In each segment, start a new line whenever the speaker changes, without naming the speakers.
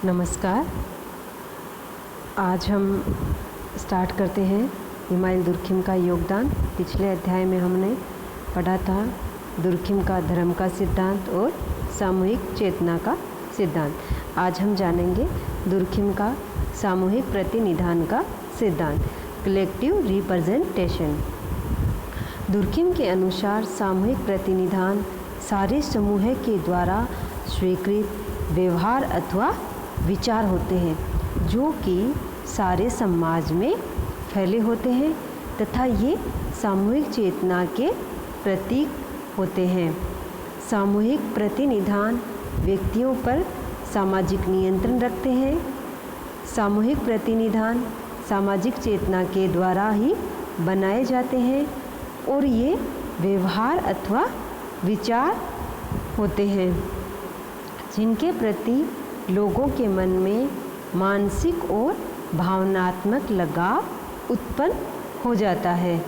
नमस्कार। आज हम स्टार्ट करते हैं इमाइल दुर्खिम का योगदान। पिछले अध्याय में हमने पढ़ा था दुर्खिम का धर्म का सिद्धांत और सामूहिक चेतना का सिद्धांत। आज हम जानेंगे दुर्खिम का सामूहिक प्रतिनिधान का सिद्धांत, कलेक्टिव रिप्रेजेंटेशन। दुर्खिम के अनुसार सामूहिक प्रतिनिधान सारे समूह के द्वारा स्वीकृत व्यवहार अथवा विचार होते हैं जो कि सारे समाज में फैले होते हैं तथा ये सामूहिक चेतना के प्रतीक होते हैं। सामूहिक प्रतिनिधान व्यक्तियों पर सामाजिक नियंत्रण रखते हैं। सामूहिक प्रतिनिधान सामाजिक चेतना के द्वारा ही बनाए जाते हैं और ये व्यवहार अथवा विचार होते हैं जिनके प्रति लोगों के मन में मानसिक और भावनात्मक लगाव उत्पन्न हो जाता है,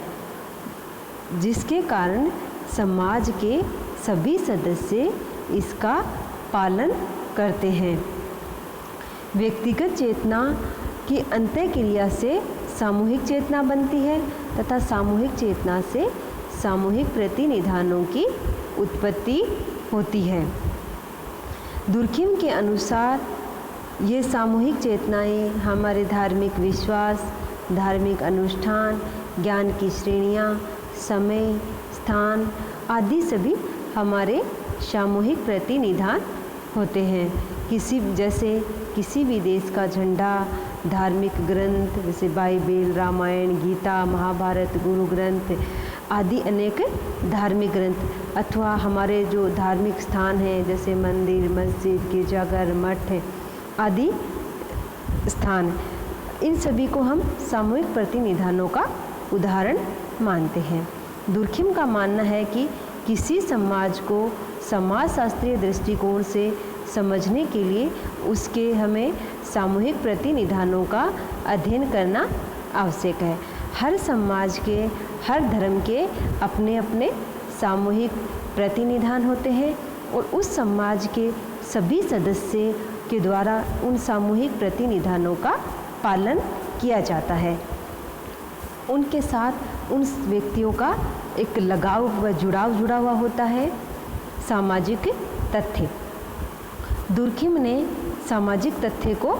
जिसके कारण समाज के सभी सदस्य इसका पालन करते हैं। व्यक्तिगत चेतना की अंतःक्रिया से सामूहिक चेतना बनती है तथा सामूहिक चेतना से सामूहिक प्रतिनिधानों की उत्पत्ति होती है। दुर्खिम के अनुसार ये सामूहिक चेतनाएं हमारे धार्मिक विश्वास, धार्मिक अनुष्ठान, ज्ञान की श्रेणियां, समय, स्थान आदि सभी हमारे सामूहिक प्रतिनिधान होते हैं। किसी भी देश का झंडा, धार्मिक ग्रंथ जैसे बाइबिल, रामायण, गीता, महाभारत, गुरु ग्रंथ आदि अनेक धार्मिक ग्रंथ अथवा हमारे जो धार्मिक स्थान हैं जैसे मंदिर, मस्जिद, गिरजाघर, मठ आदि स्थान, इन सभी को हम सामूहिक प्रतिनिधानों का उदाहरण मानते हैं। दुर्खिम का मानना है कि किसी समाज को समाजशास्त्रीय दृष्टिकोण से समझने के लिए उसके हमें सामूहिक प्रतिनिधानों का अध्ययन करना आवश्यक है। हर समाज के, हर धर्म के अपने अपने सामूहिक प्रतिनिधान होते हैं और उस समाज के सभी सदस्य के द्वारा उन सामूहिक प्रतिनिधानों का पालन किया जाता है। उनके साथ उन व्यक्तियों का एक लगाव व जुड़ाव जुड़ा हुआ होता है। सामाजिक तथ्य। दुर्खिम ने सामाजिक तथ्य को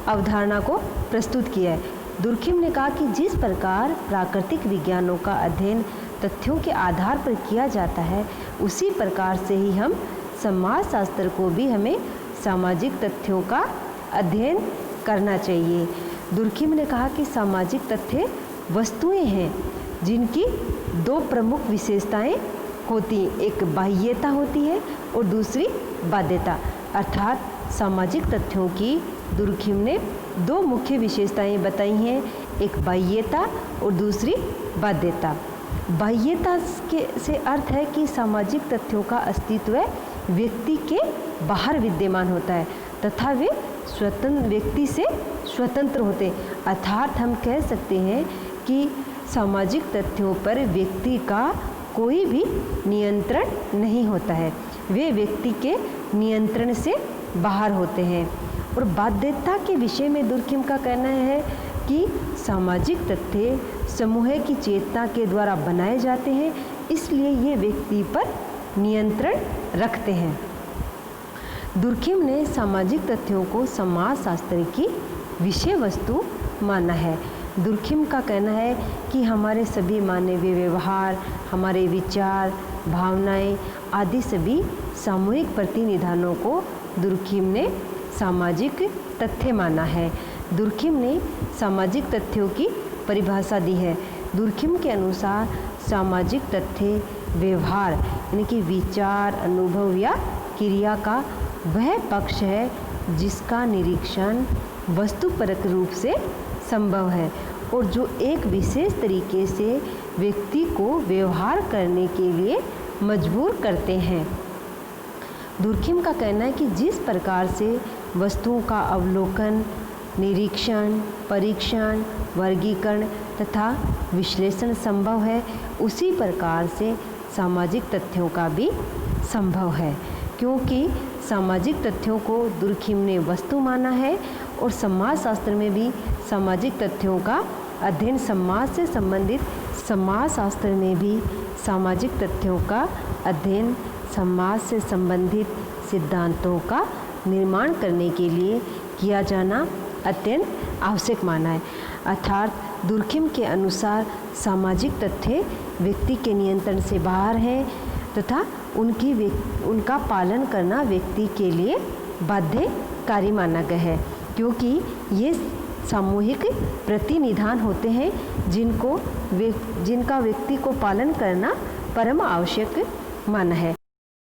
अवधारणा को प्रस्तुत किया है। दुर्खिम ने कहा कि जिस प्रकार प्राकृतिक विज्ञानों का अध्ययन तथ्यों के आधार पर किया जाता है उसी प्रकार से ही हम समाजशास्त्र को भी हमें सामाजिक तथ्यों का अध्ययन करना चाहिए। दुर्खिम ने कहा कि सामाजिक तथ्य वस्तुएं हैं जिनकी दो प्रमुख विशेषताएं होती हैं, एक बाह्यता होती है और दूसरी बाध्यता। अर्थात सामाजिक तथ्यों की दुर्खिम ने दो मुख्य विशेषताएं बताई हैं, एक बाह्यता और दूसरी बाध्यता। बाह्यता से अर्थ है कि सामाजिक तथ्यों का अस्तित्व व्यक्ति के बाहर विद्यमान होता है तथा वे व्यक्ति से स्वतंत्र होते। अर्थात हम कह सकते हैं कि सामाजिक तथ्यों पर व्यक्ति का कोई भी नियंत्रण नहीं होता है, वे व्यक्ति के नियंत्रण से बाहर होते हैं। और बाध्यता के विषय में दुर्खिम का कहना है कि सामाजिक तथ्य समूह की चेतना के द्वारा बनाए जाते हैं, इसलिए ये व्यक्ति पर नियंत्रण रखते हैं। दुर्खिम ने सामाजिक तथ्यों को समाजशास्त्र की विषय वस्तु माना है। दुर्खिम का कहना है कि हमारे सभी मानवीय व्यवहार, हमारे विचार, भावनाएं आदि सभी सामूहिक प्रतिनिधानों को दुर्खिम ने सामाजिक तथ्य माना है। दुर्खिम ने सामाजिक तथ्यों की परिभाषा दी है। दुर्खिम के अनुसार सामाजिक तथ्य व्यवहार यानी कि विचार, अनुभव या क्रिया का वह पक्ष है जिसका निरीक्षण वस्तुपरक रूप से संभव है और जो एक विशेष तरीके से व्यक्ति को व्यवहार करने के लिए मजबूर करते हैं। दुर्खिम का कहना है कि जिस प्रकार से वस्तुओं का अवलोकन, निरीक्षण, परीक्षण, वर्गीकरण तथा विश्लेषण संभव है, उसी प्रकार से सामाजिक तथ्यों का भी संभव है, क्योंकि सामाजिक तथ्यों को दुर्खिम ने वस्तु माना है और समाजशास्त्र में भी सामाजिक तथ्यों का अध्ययन समाज से संबंधित समाजशास्त्र में भी सामाजिक तथ्यों का अध्ययन समाज से संबंधित सिद्धांतों का निर्माण करने के लिए किया जाना अत्यंत आवश्यक माना है। अर्थात दुर्खिम के अनुसार सामाजिक तथ्य व्यक्ति के नियंत्रण से बाहर है तथा उनका पालन करना व्यक्ति के लिए बाध्यकारी माना गया है, क्योंकि ये सामूहिक प्रतिनिधान होते हैं जिनका व्यक्ति को पालन करना परम आवश्यक माना है।